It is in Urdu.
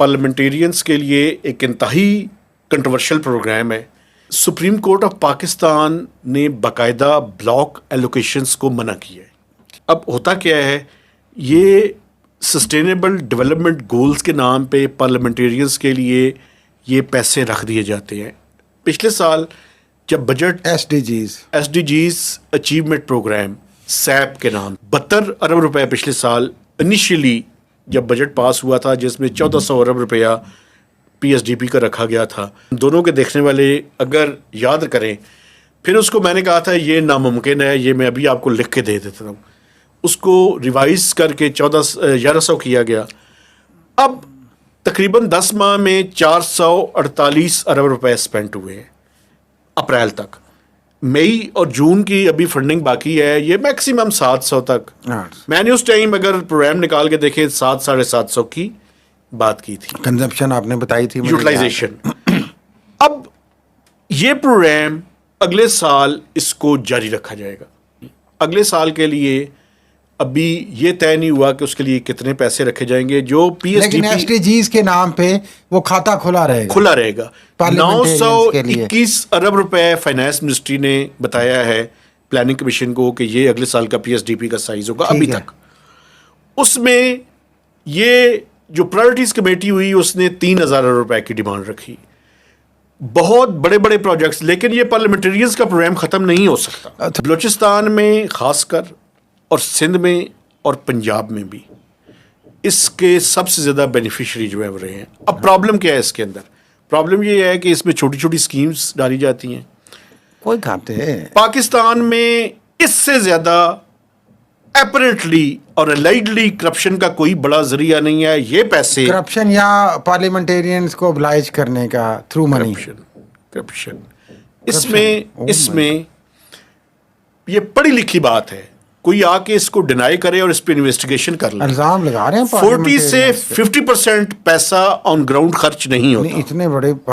پارلیمنٹیرینس کے لیے ایک انتہائی کنٹروورشل پروگرام ہے. سپریم کورٹ آف پاکستان نے باقاعدہ بلاک ایلوکیشنز کو منع کیا ہے. اب ہوتا کیا ہے, یہ سسٹینیبل ڈیولپمنٹ گولز کے نام پہ پارلیمنٹیرینس کے لیے یہ پیسے رکھ دیے جاتے ہیں. پچھلے سال جب budget S D Gs achievement programme SAP کے نام 72 ارب روپے پچھلے سال انیشیلی جب بجٹ پاس ہوا تھا, جس میں 1400 ارب روپیہ پی ایس ڈی پی کا رکھا گیا تھا. دونوں کے دیکھنے والے اگر یاد کریں, پھر اس کو میں نے کہا تھا یہ ناممکن ہے, یہ میں ابھی آپ کو لکھ کے دے دیتا ہوں. اس کو ریوائز کر کے 1100 کیا گیا. اب تقریباً 10 ماہ میں 448 ارب روپے اسپینڈ ہوئے ہیں اپریل تک. مئی اور جون کی ابھی فنڈنگ باقی ہے, یہ میکسیمم 700 تک. میں نے اس ٹائم اگر پروگرام نکال کے دیکھے 700-750 کی بات کی تھی. کنزمپشن آپ نے بتائی تھی, یوٹیلائزیشن. اب یہ پروگرام اگلے سال اس کو جاری رکھا جائے گا. اگلے سال کے لیے ابھی یہ طے نہیں ہوا کہ اس کے لیے کتنے پیسے رکھے جائیں گے. جو P S D S D Gs کے نام پہ وہ کھاتا کھلا رہے گا. 921 ارب روپے فائنانس منسٹری نے بتایا ہے پلاننگ کمیشن کو کہ یہ اگلے سال کا پی ایس ڈی پی کا سائز ہوگا. ابھی تک اس میں یہ جو پرائرٹیز کمیٹی ہوئی اس نے 3000 ارب روپے کی ڈیمانڈ رکھی. بہت بڑے بڑے پروجیکٹس, لیکن یہ پارلیمنٹیرینز کا پروگرام ختم نہیں ہو سکتا. بلوچستان میں خاص کر اور سندھ میں اور پنجاب میں بھی اس کے سب سے زیادہ بینیفیشری جو ہے وہ رہے ہیں. اب پرابلم کیا ہے اس کے اندر؟ پرابلم یہ ہے کہ اس میں چھوٹی چھوٹی اسکیمز ڈالی جاتی ہیں. کوئی کھاتے ہیں پاکستان میں اس سے زیادہ اپریٹلی اور الائڈلی کرپشن کا کوئی بڑا ذریعہ نہیں ہے. یہ پیسے کرپشن یا پارلیمنٹیرینز کو oblige کرنے کا تھرو منی کرپشن اس میں یہ پڑھی لکھی بات ہے. کوئی آ کے اس کو ڈینائی کرے اور اس پہ انویسٹیگیشن کر لے. الزام لگا رہے ہیں 40 سے 50% پیسہ آن گراؤنڈ خرچ نہیں ہوتا. اتنے بڑے